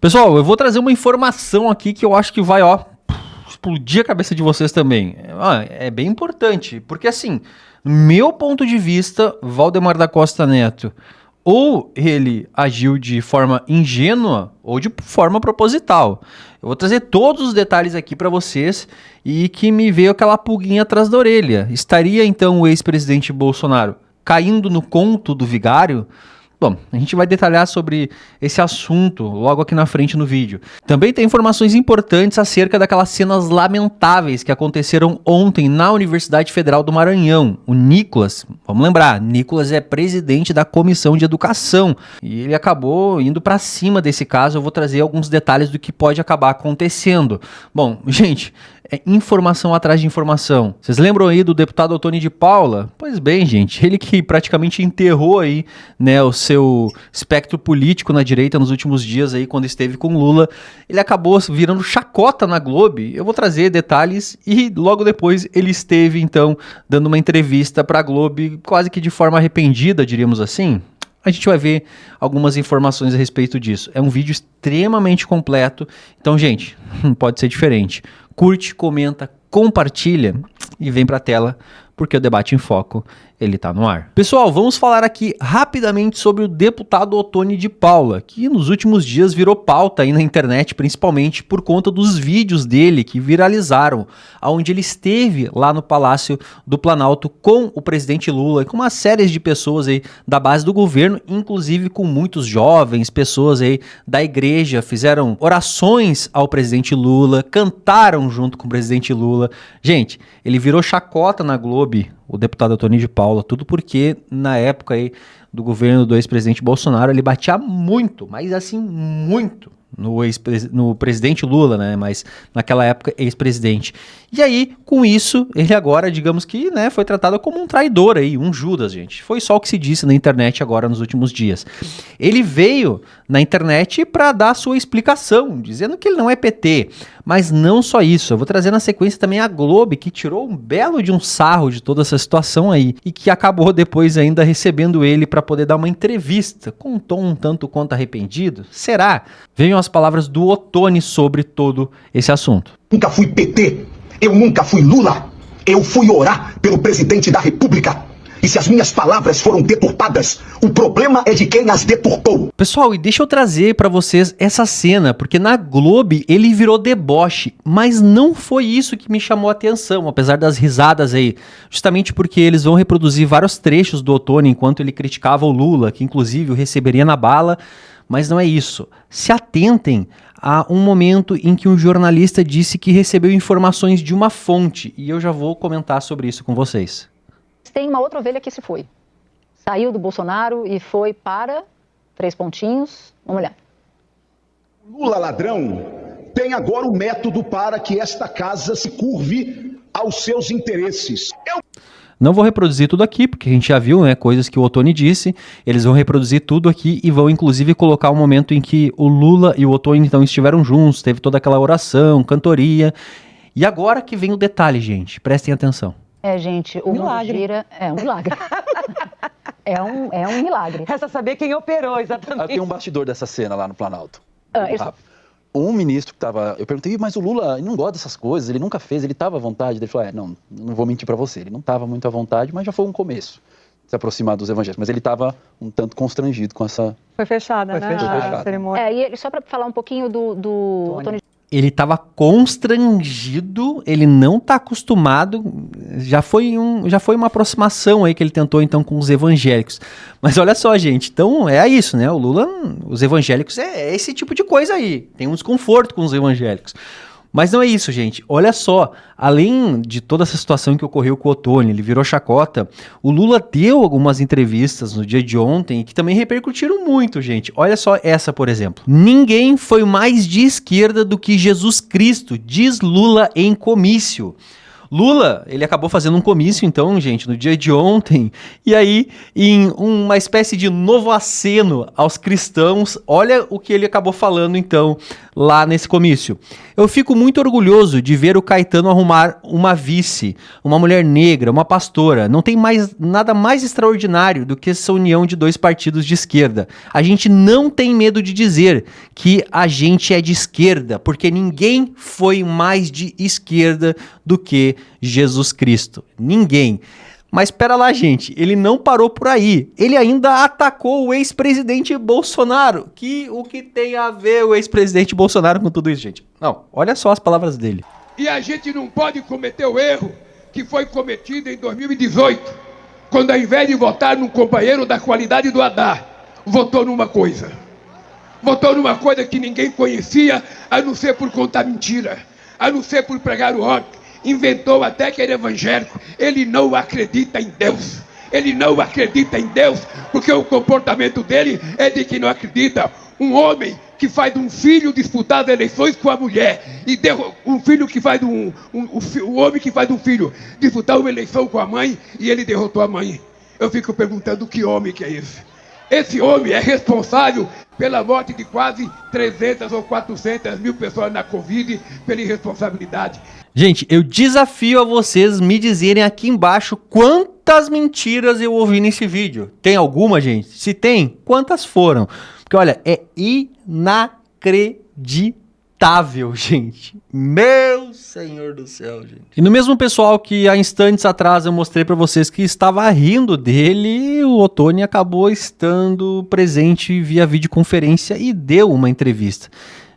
Pessoal, eu vou trazer uma informação aqui que eu acho que vai, explodir a cabeça de vocês também. É bem importante, porque assim, no meu ponto de vista, Valdemar da Costa Neto, ou ele agiu de forma ingênua ou de forma proposital. Eu vou trazer todos os detalhes aqui para vocês e que me veio aquela pulguinha atrás da orelha. Estaria então o ex-presidente Bolsonaro caindo no conto do vigário? Bom, a gente vai detalhar sobre esse assunto logo aqui na frente no vídeo. Também tem informações importantes acerca daquelas cenas lamentáveis que aconteceram ontem na Universidade Federal do Maranhão. O Nicolas, vamos lembrar, Nicolas é presidente da Comissão de Educação e ele acabou indo para cima desse caso. Eu vou trazer alguns detalhes do que pode acabar acontecendo. Bom, gente, é informação atrás de informação. Vocês lembram aí do deputado Ottoni de Paula? Pois bem, gente, ele que praticamente enterrou aí, né, o seu espectro político na direita nos últimos dias aí, quando esteve com Lula, ele acabou virando chacota na Globo. Eu vou trazer detalhes e logo depois ele esteve, então, dando uma entrevista para a Globo, quase que de forma arrependida, diríamos assim. A gente vai ver algumas informações a respeito disso. É um vídeo extremamente completo, então, gente, não pode ser diferente. Curte, comenta, compartilha e vem pra tela, porque o Debate em Foco, ele tá no ar. Pessoal, vamos falar aqui rapidamente sobre o deputado Ottoni de Paula, que nos últimos dias virou pauta aí na internet, principalmente por conta dos vídeos dele que viralizaram, onde ele esteve lá no Palácio do Planalto com o presidente Lula e com uma série de pessoas aí da base do governo, inclusive com muitos jovens, pessoas aí da igreja, fizeram orações ao presidente Lula, cantaram junto com o presidente Lula. Gente, ele virou chacota na Globo, o deputado Ottoni de Paula, tudo porque na época aí do governo do ex-presidente Bolsonaro, ele batia muito, mas assim, muito no presidente Lula, né, mas naquela época ex-presidente. E aí, com isso, ele agora, digamos que, né, foi tratado como um traidor aí, um Judas, gente. Foi só o que se disse na internet agora nos últimos dias. Ele veio na internet para dar a sua explicação, dizendo que ele não é PT, mas não só isso. Eu vou trazer na sequência também a Globo, que tirou um belo de um sarro de toda essa situação aí e que acabou depois ainda recebendo ele para poder dar uma entrevista com um tom um tanto quanto arrependido. Será? Venham as palavras do Ottoni sobre todo esse assunto. Nunca fui PT, eu nunca fui Lula, eu fui orar pelo presidente da República. E se as minhas palavras foram deturpadas, o problema é de quem as deturpou. Pessoal, e deixa eu trazer pra vocês essa cena, porque na Globo ele virou deboche, mas não foi isso que me chamou a atenção, apesar das risadas aí, justamente porque eles vão reproduzir vários trechos do Ottoni enquanto ele criticava o Lula, que inclusive o receberia na bala, mas não é isso. Se atentem a um momento em que um jornalista disse que recebeu informações de uma fonte, e eu já vou comentar sobre isso com vocês. Tem uma outra ovelha que se foi. Saiu do Bolsonaro e foi para... 3 pontinhos. Vamos olhar. Lula ladrão tem agora o método para que esta casa se curve aos seus interesses. Não vou reproduzir tudo aqui, porque a gente já viu, né, coisas que o Ottoni disse. Eles vão reproduzir tudo aqui e vão inclusive colocar o momento em que o Lula e o Ottoni então estiveram juntos, teve toda aquela oração, cantoria. E agora que vem o detalhe, gente, prestem atenção. Gente, o mundo gira... É um milagre. é um milagre. Resta saber quem operou, exatamente. Tem um bastidor dessa cena lá no Planalto. Um ministro que estava... Eu perguntei, mas o Lula ele não gosta dessas coisas, ele nunca fez, ele estava à vontade. Ele falou, não vou mentir para você, ele não estava muito à vontade, mas já foi um começo. Se aproximar dos evangélicos. Mas ele estava um tanto constrangido com essa... Foi fechada, né? Fechada. A cerimônia. E só para falar um pouquinho do Ottoni. Ele estava constrangido, ele não está acostumado, já foi uma aproximação aí que ele tentou então com os evangélicos. Mas olha só, gente, então é isso, né? O Lula, os evangélicos é esse tipo de coisa aí, tem um desconforto com os evangélicos. Mas não é isso, gente. Olha só, além de toda essa situação que ocorreu com o Ottoni, ele virou chacota, o Lula deu algumas entrevistas no dia de ontem que também repercutiram muito, gente. Olha só essa, por exemplo. Ninguém foi mais de esquerda do que Jesus Cristo, diz Lula em comício. Lula, ele acabou fazendo um comício, então, gente, no dia de ontem, e aí, em uma espécie de novo aceno aos cristãos, olha o que ele acabou falando, então, lá nesse comício. Eu fico muito orgulhoso de ver o Caetano arrumar uma vice, uma mulher negra, uma pastora. Não tem mais nada mais extraordinário do que essa união de dois partidos de esquerda. A gente não tem medo de dizer que a gente é de esquerda, porque ninguém foi mais de esquerda do que Jesus Cristo. Ninguém. Mas espera lá, gente, ele não parou por aí. Ele ainda atacou o ex-presidente Bolsonaro. O que tem a ver o ex-presidente Bolsonaro com tudo isso, gente? Não, olha só as palavras dele. E a gente não pode cometer o erro que foi cometido em 2018, quando ao invés de votar num companheiro da qualidade do Haddad, votou numa coisa. Votou numa coisa que ninguém conhecia, a não ser por contar mentira, a não ser por pregar o ódio. Inventou até que era evangélico. Ele não acredita em Deus. Ele não acredita em Deus, porque o comportamento dele é de que não acredita. Um homem que faz um filho disputar as eleições com a mulher, e um filho que faz um homem que faz um filho disputar uma eleição com a mãe, e ele derrotou a mãe. Eu fico perguntando que homem que é esse? Esse homem é responsável pela morte de quase 300 ou 400 mil pessoas na Covid, pela irresponsabilidade. Gente, eu desafio a vocês me dizerem aqui embaixo quantas mentiras eu ouvi nesse vídeo. Tem alguma, gente? Se tem, quantas foram? Porque, olha, é inacreditável, gente. Meu Senhor do céu, gente. E no mesmo pessoal que há instantes atrás eu mostrei pra vocês que estava rindo dele, o Ottoni acabou estando presente via videoconferência e deu uma entrevista,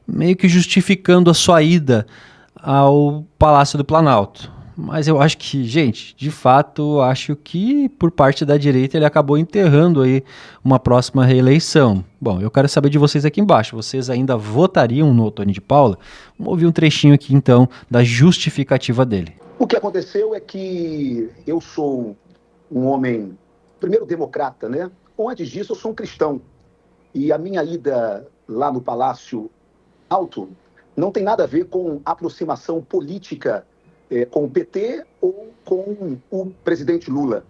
meio que justificando a sua ida ao Palácio do Planalto. Mas eu acho que, gente, de fato, acho que por parte da direita ele acabou enterrando aí uma próxima reeleição. Bom, eu quero saber de vocês aqui embaixo. Vocês ainda votariam no Ottoni de Paula? Vamos ouvir um trechinho aqui, então, da justificativa dele. O que aconteceu é que eu sou um homem, primeiro democrata, né? Ou antes disso, eu sou um cristão. E a minha ida lá no Palácio Alto não tem nada a ver com aproximação política com o PT ou com o presidente Lula.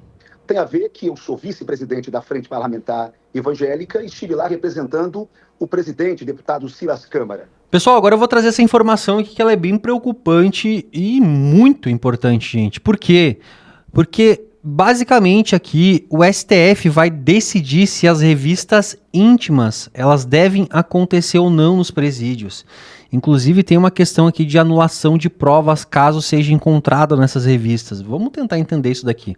Tem a ver que eu sou vice-presidente da Frente Parlamentar Evangélica e estive lá representando o presidente, deputado Silas Câmara. Pessoal, agora eu vou trazer essa informação aqui que ela é bem preocupante e muito importante, gente. Por quê? Porque basicamente aqui o STF vai decidir se as revistas íntimas elas devem acontecer ou não nos presídios. Inclusive tem uma questão aqui de anulação de provas caso seja encontrado nessas revistas. Vamos tentar entender isso daqui.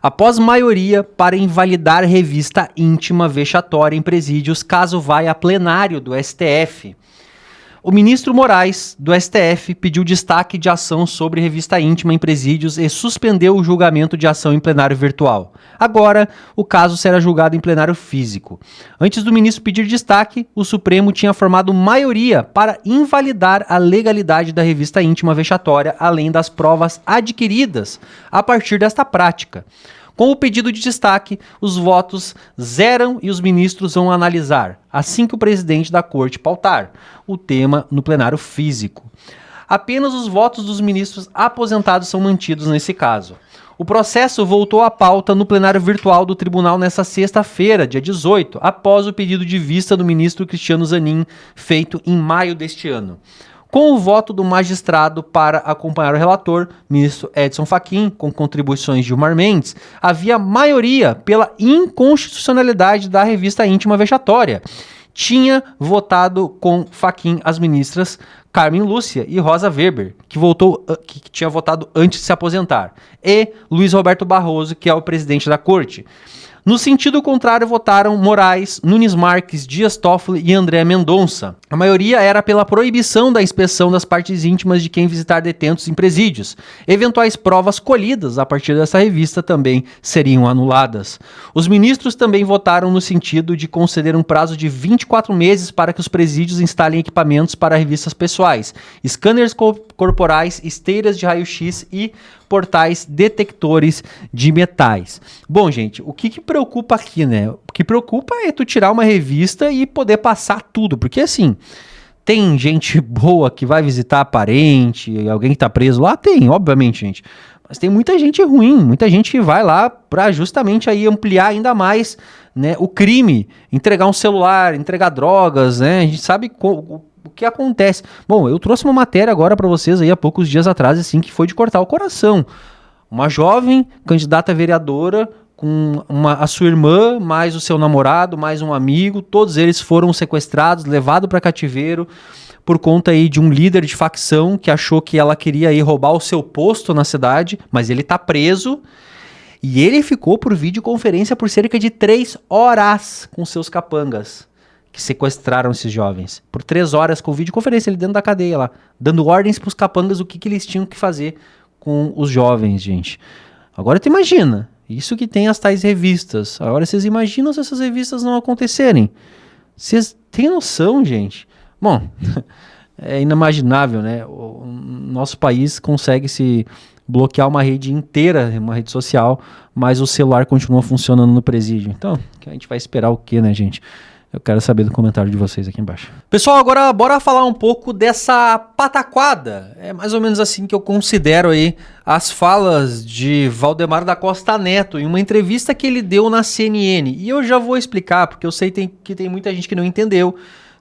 Após maioria para invalidar revista íntima vexatória em presídios, caso vai a plenário do STF. O ministro Moraes, do STF, pediu destaque de ação sobre revista íntima em presídios e suspendeu o julgamento de ação em plenário virtual. Agora, o caso será julgado em plenário físico. Antes do ministro pedir destaque, o Supremo tinha formado maioria para invalidar a legalidade da revista íntima vexatória, além das provas adquiridas a partir desta prática. Com o pedido de destaque, os votos zeram e os ministros vão analisar, assim que o presidente da corte pautar, o tema no plenário físico. Apenas os votos dos ministros aposentados são mantidos nesse caso. O processo voltou à pauta no plenário virtual do tribunal nesta sexta-feira, dia 18, após o pedido de vista do ministro Cristiano Zanin, feito em maio deste ano. Com o voto do magistrado para acompanhar o relator, ministro Edson Fachin, com contribuições de Gilmar Mendes, havia maioria pela inconstitucionalidade da revista íntima vexatória. Tinha votado com Fachin as ministras Carmen Lúcia e Rosa Weber, que tinha votado antes de se aposentar, e Luiz Roberto Barroso, que é o presidente da corte. No sentido contrário, votaram Moraes, Nunes Marques, Dias Toffoli e André Mendonça. A maioria era pela proibição da inspeção das partes íntimas de quem visitar detentos em presídios. Eventuais provas colhidas a partir dessa revista também seriam anuladas. Os ministros também votaram no sentido de conceder um prazo de 24 meses para que os presídios instalem equipamentos para revistas pessoais, scanners corporais, esteiras de raio-x e portais detectores de metais. Bom, gente, o que preocupa aqui, né? O que preocupa é tu tirar uma revista e poder passar tudo, porque assim, tem gente boa que vai visitar parente, alguém que tá preso lá, tem, obviamente, gente. Mas tem muita gente ruim, muita gente que vai lá para justamente aí ampliar ainda mais, né, o crime, entregar um celular, entregar drogas, né? A gente sabe o que acontece? Bom, eu trouxe uma matéria agora para vocês aí há poucos dias atrás, assim, que foi de cortar o coração. Uma jovem candidata a vereadora com a sua irmã, mais o seu namorado, mais um amigo, todos eles foram sequestrados, levados para cativeiro por conta aí de um líder de facção que achou que ela queria aí roubar o seu posto na cidade, mas ele tá preso. E ele ficou por videoconferência por cerca de 3 horas com seus capangas, que sequestraram esses jovens. Por 3 horas com videoconferência, ele dentro da cadeia lá, dando ordens pros capangas o que eles tinham que fazer com os jovens, gente. Agora tu imagina, isso que tem as tais revistas. Agora vocês imaginam se essas revistas não acontecerem. Vocês têm noção, gente? Bom, é inimaginável, né? O nosso país consegue se bloquear uma rede inteira, uma rede social, mas o celular continua funcionando no presídio. Então, a gente vai esperar o quê, né, gente? Eu quero saber do comentário de vocês aqui embaixo. Pessoal, agora bora falar um pouco dessa pataquada. É mais ou menos assim que eu considero aí as falas de Valdemar da Costa Neto em uma entrevista que ele deu na CNN. E eu já vou explicar, porque eu sei que tem muita gente que não entendeu.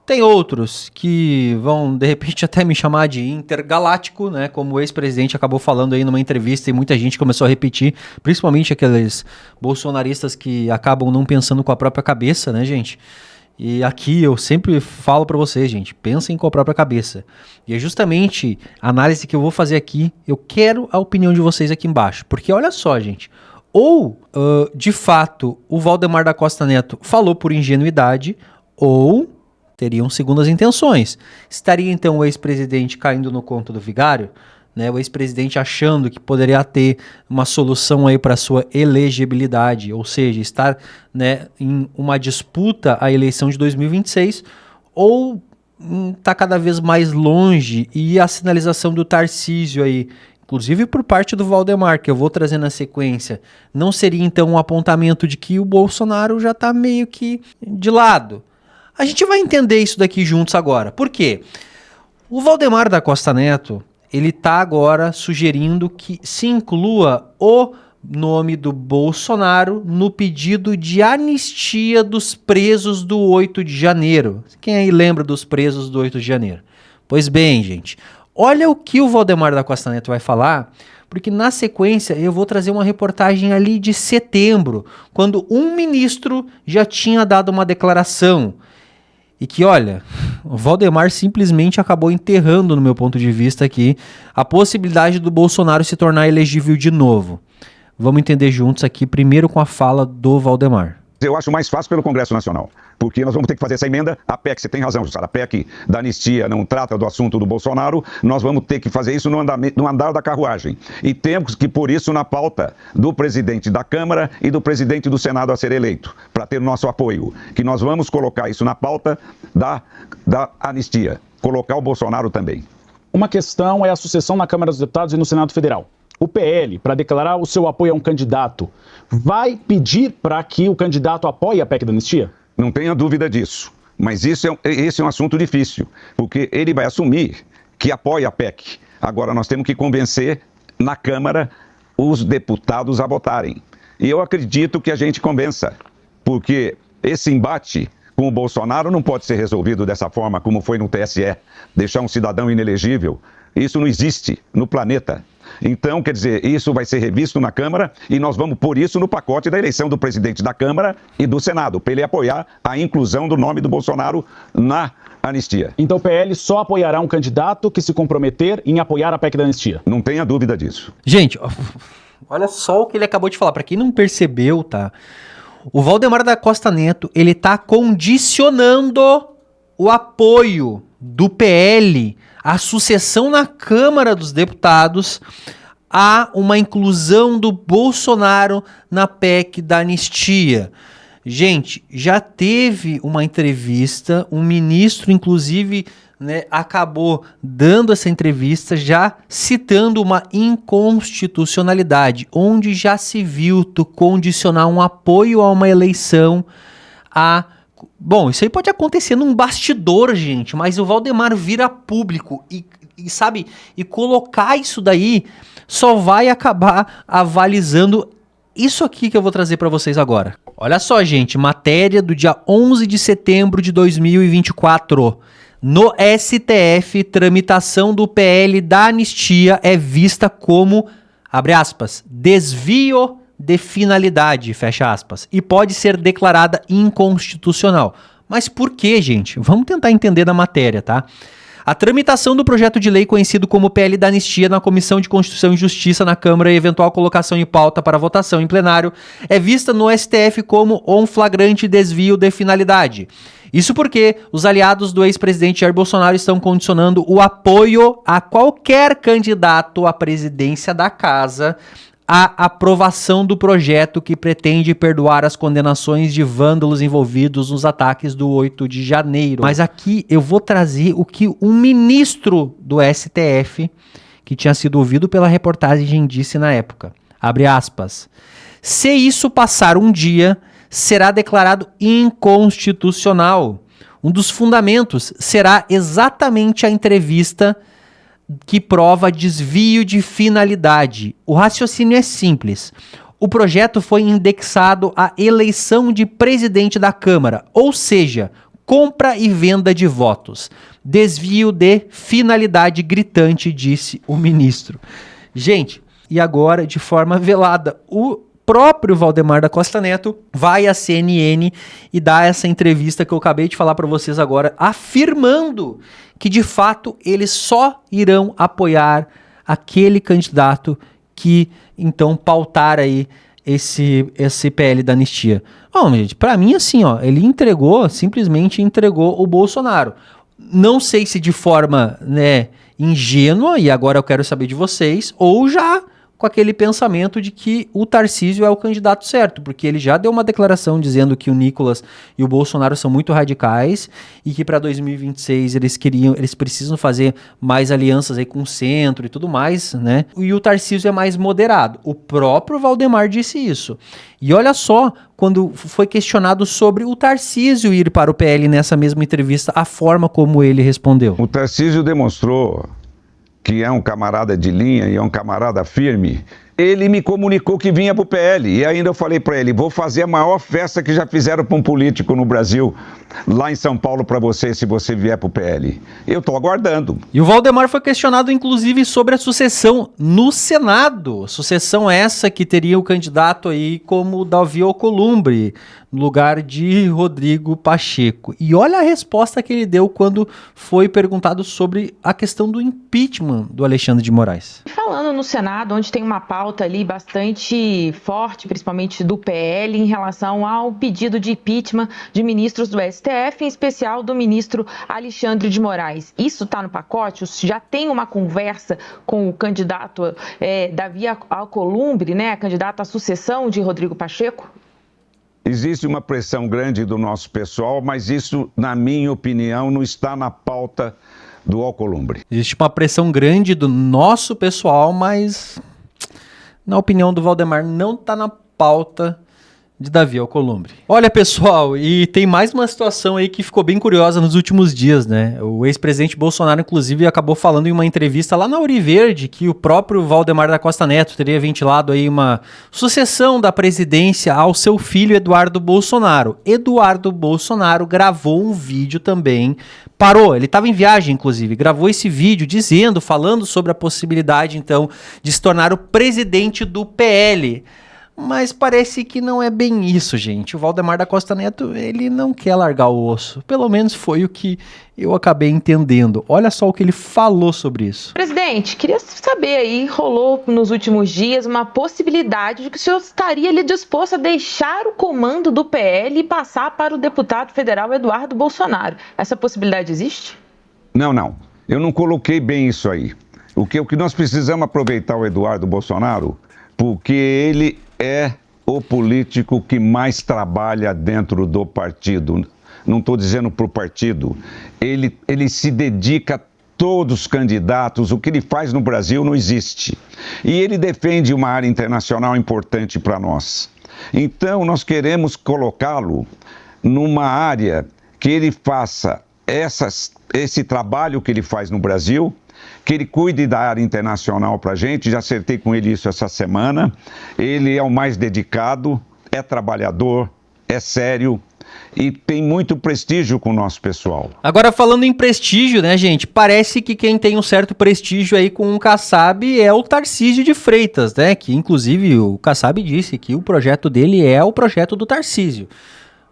Tem outros que vão, de repente, até me chamar de intergaláctico, né? Como o ex-presidente acabou falando aí numa entrevista e muita gente começou a repetir, principalmente aqueles bolsonaristas que acabam não pensando com a própria cabeça, né, gente? E aqui eu sempre falo pra vocês, gente, pensem com a própria cabeça. E é justamente a análise que eu vou fazer aqui, eu quero a opinião de vocês aqui embaixo. Porque olha só, gente, ou, de fato, o Valdemar da Costa Neto falou por ingenuidade, ou teriam segundas intenções. Estaria então o ex-presidente caindo no conto do vigário, né? O ex-presidente achando que poderia ter uma solução aí para sua elegibilidade, ou seja, estar, né, em uma disputa à eleição de 2026, ou está cada vez mais longe, e a sinalização do Tarcísio aí, inclusive por parte do Valdemar, que eu vou trazer na sequência, não seria então um apontamento de que o Bolsonaro já está meio que de lado. A gente vai entender isso daqui juntos agora. Por quê? O Valdemar da Costa Neto, ele tá agora sugerindo que se inclua o nome do Bolsonaro no pedido de anistia dos presos do 8 de janeiro. Quem aí lembra dos presos do 8 de janeiro? Pois bem, gente, olha o que o Valdemar da Costa Neto vai falar, porque na sequência eu vou trazer uma reportagem ali de setembro, quando um ministro já tinha dado uma declaração. E que, olha, o Valdemar simplesmente acabou enterrando, no meu ponto de vista aqui, a possibilidade do Bolsonaro se tornar elegível de novo. Vamos entender juntos aqui, primeiro com a fala do Valdemar. Eu acho mais fácil pelo Congresso Nacional, porque nós vamos ter que fazer essa emenda. A PEC, você tem razão, Jussara, a PEC da anistia não trata do assunto do Bolsonaro, nós vamos ter que fazer isso no andar da carruagem. E temos que pôr isso na pauta do presidente da Câmara e do presidente do Senado a ser eleito, para ter o nosso apoio. Que nós vamos colocar isso na pauta da anistia, colocar o Bolsonaro também. Uma questão é a sucessão na Câmara dos Deputados e no Senado Federal. O PL, para declarar o seu apoio a um candidato, vai pedir para que o candidato apoie a PEC da anistia? Não tenha dúvida disso. Mas esse é um assunto difícil, porque ele vai assumir que apoia a PEC. Agora nós temos que convencer na Câmara os deputados a votarem. E eu acredito que a gente convença, porque esse embate com o Bolsonaro não pode ser resolvido dessa forma como foi no TSE, deixar um cidadão inelegível. Isso não existe no planeta. Então, quer dizer, isso vai ser revisto na Câmara e nós vamos pôr isso no pacote da eleição do presidente da Câmara e do Senado, para ele apoiar a inclusão do nome do Bolsonaro na anistia. Então o PL só apoiará um candidato que se comprometer em apoiar a PEC da anistia? Não tenha dúvida disso. Gente, olha só o que ele acabou de falar. Para quem não percebeu, tá? O Valdemar da Costa Neto, ele tá condicionando o apoio do PL à sucessão na Câmara dos Deputados a uma inclusão do Bolsonaro na PEC da anistia. Gente, já teve uma entrevista, um ministro, inclusive, né, acabou dando essa entrevista já citando uma inconstitucionalidade, onde já se viu tu condicionar um apoio a uma eleição a... Bom, isso aí pode acontecer num bastidor, gente, mas o Valdemar vira público e sabe, e colocar isso daí só vai acabar avalizando isso aqui que eu vou trazer para vocês agora. Olha só, gente, matéria do dia 11 de setembro de 2024. No STF, tramitação do PL da anistia é vista como, abre aspas, desvio de finalidade, fecha aspas, e pode ser declarada inconstitucional. Mas por que, gente? Vamos tentar entender da matéria, tá? A tramitação do projeto de lei conhecido como PL da anistia na Comissão de Constituição e Justiça na Câmara e eventual colocação em pauta para votação em plenário é vista no STF como um flagrante desvio de finalidade. Isso porque os aliados do ex-presidente Jair Bolsonaro estão condicionando o apoio a qualquer candidato à presidência da casa à aprovação do projeto que pretende perdoar as condenações de vândalos envolvidos nos ataques do 8 de janeiro. Mas aqui eu vou trazer o que um ministro do STF, que tinha sido ouvido pela reportagem, disse na época. Abre aspas. Se isso passar um dia, será declarado inconstitucional. Um dos fundamentos será exatamente a entrevista que prova desvio de finalidade. O raciocínio é simples. O projeto foi indexado à eleição de presidente da Câmara, ou seja, compra e venda de votos. Desvio de finalidade gritante, disse o ministro. Gente, e agora, de forma velada, o próprio Valdemar da Costa Neto vai à CNN e dá essa entrevista que eu acabei de falar para vocês agora, afirmando que de fato eles só irão apoiar aquele candidato que então pautar aí esse PL da anistia. Bom, gente, para mim assim, ó, ele simplesmente entregou o Bolsonaro. Não sei se de forma, né, ingênua, e agora eu quero saber de vocês, ou já com aquele pensamento de que o Tarcísio é o candidato certo, porque ele já deu uma declaração dizendo que o Nicolas e o Bolsonaro são muito radicais e que para 2026 eles precisam fazer mais alianças aí com o centro e tudo mais, né? E o Tarcísio é mais moderado. O próprio Valdemar disse isso. E olha só, quando foi questionado sobre o Tarcísio ir para o PL nessa mesma entrevista, a forma como ele respondeu. O Tarcísio demonstrou que é um camarada de linha e é um camarada firme. Ele me comunicou que vinha pro PL e ainda eu falei para ele, vou fazer a maior festa que já fizeram para um político no Brasil, lá em São Paulo para você, se você vier pro PL. Eu tô aguardando. E o Valdemar foi questionado inclusive sobre a sucessão no Senado, sucessão essa que teria o candidato aí como Davi Alcolumbre, no lugar de Rodrigo Pacheco. E olha a resposta que ele deu quando foi perguntado sobre a questão do impeachment do Alexandre de Moraes. Falando no Senado, onde tem uma pauta ali bastante forte, principalmente do PL, em relação ao pedido de impeachment de ministros do STF, em especial do ministro Alexandre de Moraes. Isso está no pacote? Já tem uma conversa com o candidato Davi Alcolumbre, né, candidato à sucessão de Rodrigo Pacheco? Existe uma pressão grande do nosso pessoal, mas isso, na minha opinião, não está na pauta do Alcolumbre. Existe uma pressão grande do nosso pessoal, mas na opinião do Valdemar não está na pauta de Davi Alcolumbre. Olha, pessoal, e tem mais uma situação aí que ficou bem curiosa nos últimos dias, né? O ex-presidente Bolsonaro, inclusive, acabou falando em uma entrevista lá na Ouro Verde que o próprio Valdemar da Costa Neto teria ventilado aí uma sucessão da presidência ao seu filho Eduardo Bolsonaro. Eduardo Bolsonaro gravou um vídeo também, parou, ele estava em viagem, inclusive, gravou esse vídeo falando sobre a possibilidade, então, de se tornar o presidente do PL. Mas parece que não é bem isso, gente. O Valdemar da Costa Neto, ele não quer largar o osso. Pelo menos foi o que eu acabei entendendo. Olha só o que ele falou sobre isso. Presidente, queria saber aí, rolou nos últimos dias uma possibilidade de que o senhor estaria ali disposto a deixar o comando do PL e passar para o deputado federal Eduardo Bolsonaro. Essa possibilidade existe? Não. Eu não coloquei bem isso aí. O que nós precisamos aproveitar o Eduardo Bolsonaro, porque ele é o político que mais trabalha dentro do partido. Não estou dizendo para o partido. Ele se dedica a todos os candidatos. O que ele faz no Brasil não existe. E ele defende uma área internacional importante para nós. Então, nós queremos colocá-lo numa área que ele faça esse trabalho que ele faz no Brasil, que ele cuide da área internacional para a gente. Já acertei com ele isso essa semana. Ele é o mais dedicado, é trabalhador, é sério, e tem muito prestígio com o nosso pessoal. Agora, falando em prestígio, né, gente? Parece que quem tem um certo prestígio aí com o Kassab é o Tarcísio de Freitas, né? Que, inclusive, o Kassab disse que o projeto dele é o projeto do Tarcísio.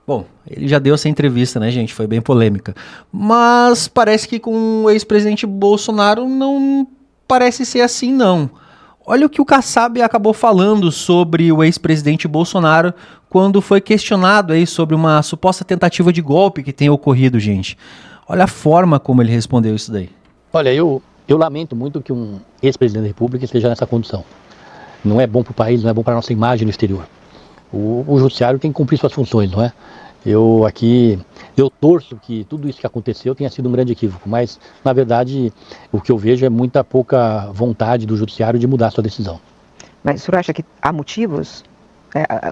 Bom, ele já deu essa entrevista, né, gente? Foi bem polêmica. Mas parece que com o ex-presidente Bolsonaro não parece ser assim, não. Olha o que o Kassab acabou falando sobre o ex-presidente Bolsonaro quando foi questionado aí sobre uma suposta tentativa de golpe que tem ocorrido, gente. Olha a forma como ele respondeu isso daí. Olha, eu lamento muito que um ex-presidente da República esteja nessa condição. Não é bom para o país, não é bom para a nossa imagem no exterior. O judiciário tem que cumprir suas funções, não é? Eu torço que tudo isso que aconteceu tenha sido um grande equívoco, mas, na verdade, o que eu vejo é muita pouca vontade do judiciário de mudar a sua decisão. Mas o senhor acha que há motivos?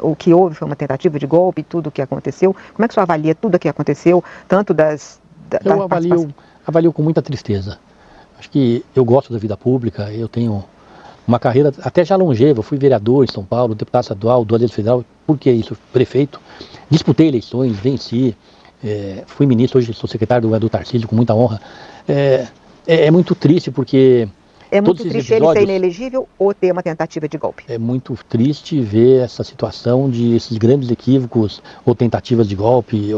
O que houve foi uma tentativa de golpe, tudo o que aconteceu. Como é que o senhor avalia tudo o que aconteceu, tanto Eu avalio com muita tristeza. Acho que eu gosto da vida pública, eu tenho uma carreira até já longeva, fui vereador em São Paulo, deputado estadual, 2 vezes federal, por que isso? Prefeito. Disputei eleições, venci, fui ministro, hoje sou secretário do Tarcísio, com muita honra. É muito triste porque... É muito triste ele ser inelegível ou ter uma tentativa de golpe? É muito triste ver essa situação de esses grandes equívocos ou tentativas de golpe,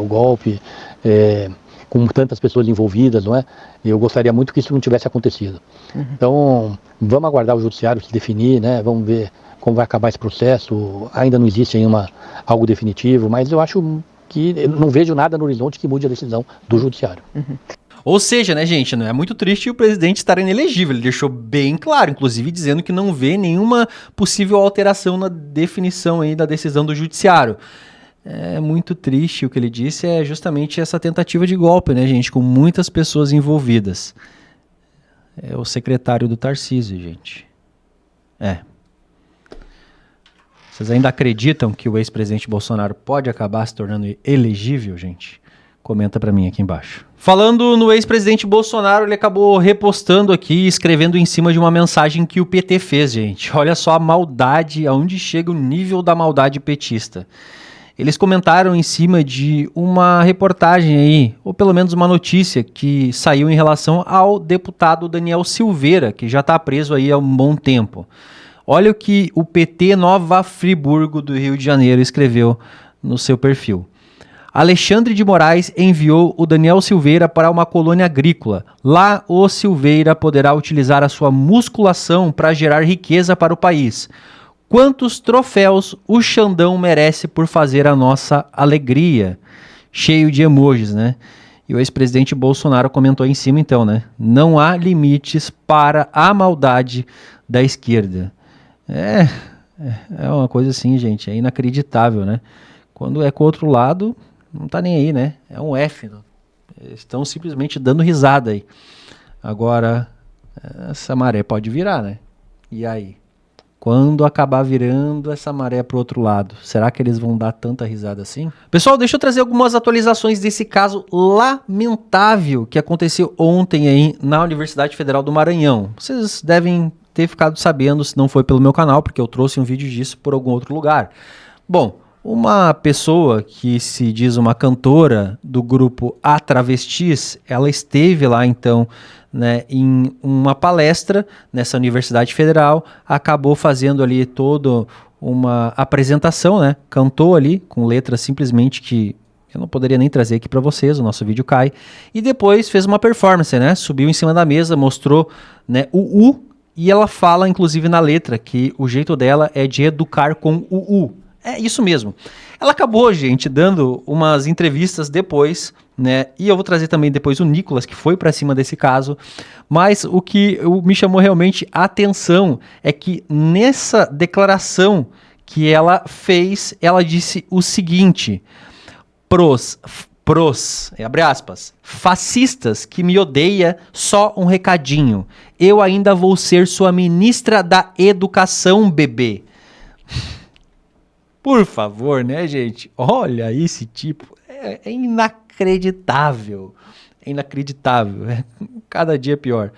com tantas pessoas envolvidas, não é? Eu gostaria muito que isso não tivesse acontecido. Uhum. Então, vamos aguardar o judiciário se definir, né? Vamos ver como vai acabar esse processo. Ainda não existe ainda algo definitivo, mas eu acho que eu não vejo nada no horizonte que mude a decisão do judiciário. Uhum. Ou seja, né, gente, não é muito triste o presidente estar inelegível. Ele deixou bem claro, inclusive dizendo que não vê nenhuma possível alteração na definição aí da decisão do judiciário. É muito triste o que ele disse, é justamente essa tentativa de golpe, né, gente, com muitas pessoas envolvidas. É o secretário do Tarcísio, gente. Vocês ainda acreditam que o ex-presidente Bolsonaro pode acabar se tornando elegível, gente? Comenta pra mim aqui embaixo. Falando no ex-presidente Bolsonaro, ele acabou repostando aqui, escrevendo em cima de uma mensagem que o PT fez, gente. Olha só a maldade, aonde chega o nível da maldade petista. Eles comentaram em cima de uma reportagem aí, ou pelo menos uma notícia que saiu em relação ao deputado Daniel Silveira, que já está preso aí há um bom tempo. Olha o que o PT Nova Friburgo do Rio de Janeiro escreveu no seu perfil. Alexandre de Moraes enviou o Daniel Silveira para uma colônia agrícola. Lá, o Silveira poderá utilizar a sua musculação para gerar riqueza para o país. Quantos troféus o Xandão merece por fazer a nossa alegria? Cheio de emojis, né? E o ex-presidente Bolsonaro comentou em cima, então, né? Não há limites para a maldade da esquerda. É uma coisa assim, gente, é inacreditável, né? Quando é com o outro lado... não tá nem aí, né? É um F. Eles estão simplesmente dando risada aí. Agora, essa maré pode virar, né? E aí? Quando acabar virando essa maré pro outro lado, será que eles vão dar tanta risada assim? Pessoal, deixa eu trazer algumas atualizações desse caso lamentável que aconteceu ontem aí na Universidade Federal do Maranhão. Vocês devem ter ficado sabendo, se não foi pelo meu canal, porque eu trouxe um vídeo disso por algum outro lugar. Bom... uma pessoa que se diz uma cantora do grupo A Travestis, ela esteve lá então, né, em uma palestra nessa Universidade Federal, acabou fazendo ali toda uma apresentação, né, cantou ali com letras simplesmente que eu não poderia nem trazer aqui para vocês, o nosso vídeo cai, e depois fez uma performance, né, subiu em cima da mesa, mostrou, né, o U, e ela fala inclusive na letra que o jeito dela é de educar com o U. É isso mesmo. Ela acabou, gente, dando umas entrevistas depois, né? E eu vou trazer também depois o Nicolas, que foi pra cima desse caso. Mas o que me chamou realmente a atenção é que nessa declaração que ela fez, ela disse o seguinte: abre aspas, fascistas que me odeia, só um recadinho. Eu ainda vou ser sua ministra da educação, bebê. Por favor, né, gente? Olha esse tipo. É inacreditável. É inacreditável. Cada dia pior.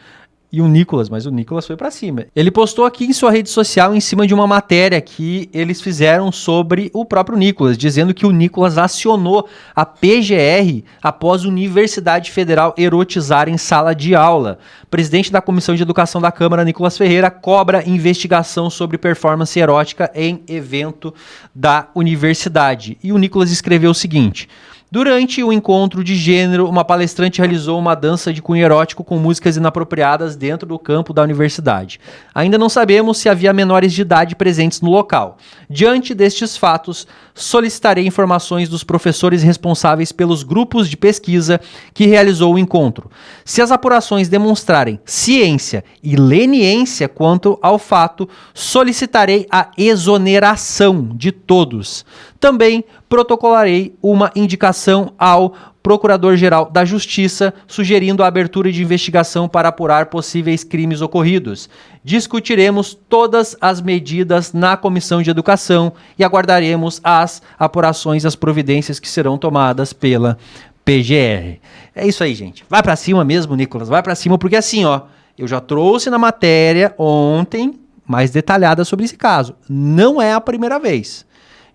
e o Nicolas, mas o Nicolas foi pra cima. Ele postou aqui em sua rede social em cima de uma matéria que eles fizeram sobre o próprio Nicolas, dizendo que o Nicolas acionou a PGR após a Universidade Federal erotizar em sala de aula. Presidente da Comissão de Educação da Câmara, Nicolas Ferreira, cobra investigação sobre performance erótica em evento da universidade. E o Nicolas escreveu o seguinte: durante o encontro de gênero, uma palestrante realizou uma dança de cunho erótico com músicas inapropriadas dentro do campo da universidade. Ainda não sabemos se havia menores de idade presentes no local. Diante destes fatos, solicitarei informações dos professores responsáveis pelos grupos de pesquisa que realizou o encontro. Se as apurações demonstrarem ciência e leniência quanto ao fato, solicitarei a exoneração de todos. Também protocolarei uma indicação ao Procurador-Geral da Justiça, sugerindo a abertura de investigação para apurar possíveis crimes ocorridos. Discutiremos todas as medidas na Comissão de Educação e aguardaremos as apurações e as providências que serão tomadas pela PGR. É isso aí, gente. Vai pra cima mesmo, Nicolas. Vai pra cima, porque assim, ó, eu já trouxe na matéria ontem mais detalhada sobre esse caso. Não é a primeira vez.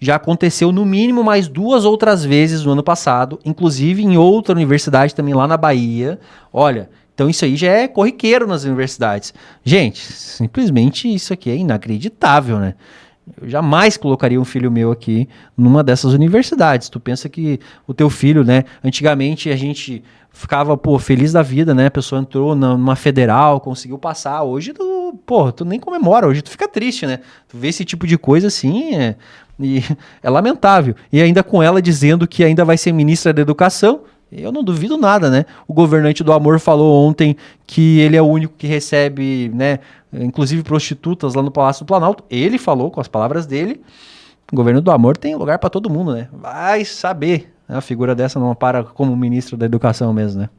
Já aconteceu no mínimo mais 2 outras vezes no ano passado, inclusive em outra universidade também lá na Bahia. Olha, então isso aí já é corriqueiro nas universidades. Gente, simplesmente isso aqui é inacreditável, né? Eu jamais colocaria um filho meu aqui numa dessas universidades. Tu pensa que o teu filho, né? Antigamente a gente ficava, pô, feliz da vida, né? A pessoa entrou numa federal, conseguiu passar. Hoje tu, pô, tu nem comemora, hoje tu fica triste, né? Tu vê esse tipo de coisa assim, e é lamentável. E ainda com ela dizendo que ainda vai ser ministra da Educação, eu não duvido nada, né? O governante do amor falou ontem que ele é o único que recebe, né, inclusive prostitutas lá no Palácio do Planalto. Ele falou com as palavras dele. O governo do amor tem lugar para todo mundo, né? Vai saber. A figura dessa não para como ministro da Educação mesmo, né?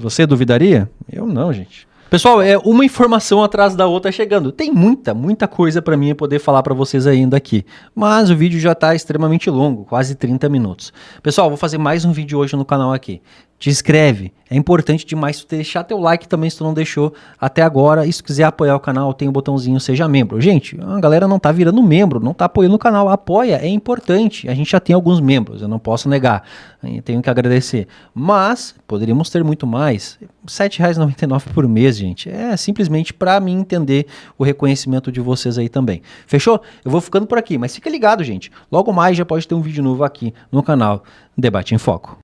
Você duvidaria? Eu não, gente. Pessoal, é uma informação atrás da outra chegando. Tem muita coisa para mim poder falar para vocês ainda aqui. Mas o vídeo já está extremamente longo, quase 30 minutos. Pessoal, vou fazer mais um vídeo hoje no canal aqui. Te inscreve, é importante demais tu deixar teu like também se tu não deixou até agora. E se tu quiser apoiar o canal, tem o botãozinho Seja Membro. Gente, a galera não tá virando membro, não tá apoiando o canal. Apoia, é importante. A gente já tem alguns membros, eu não posso negar. Eu tenho que agradecer. Mas poderíamos ter muito mais. R$ 7,99 por mês, gente. É simplesmente para mim entender o reconhecimento de vocês aí também. Fechou? Eu vou ficando por aqui, mas fica ligado, gente. Logo mais já pode ter um vídeo novo aqui no canal Debate em Foco.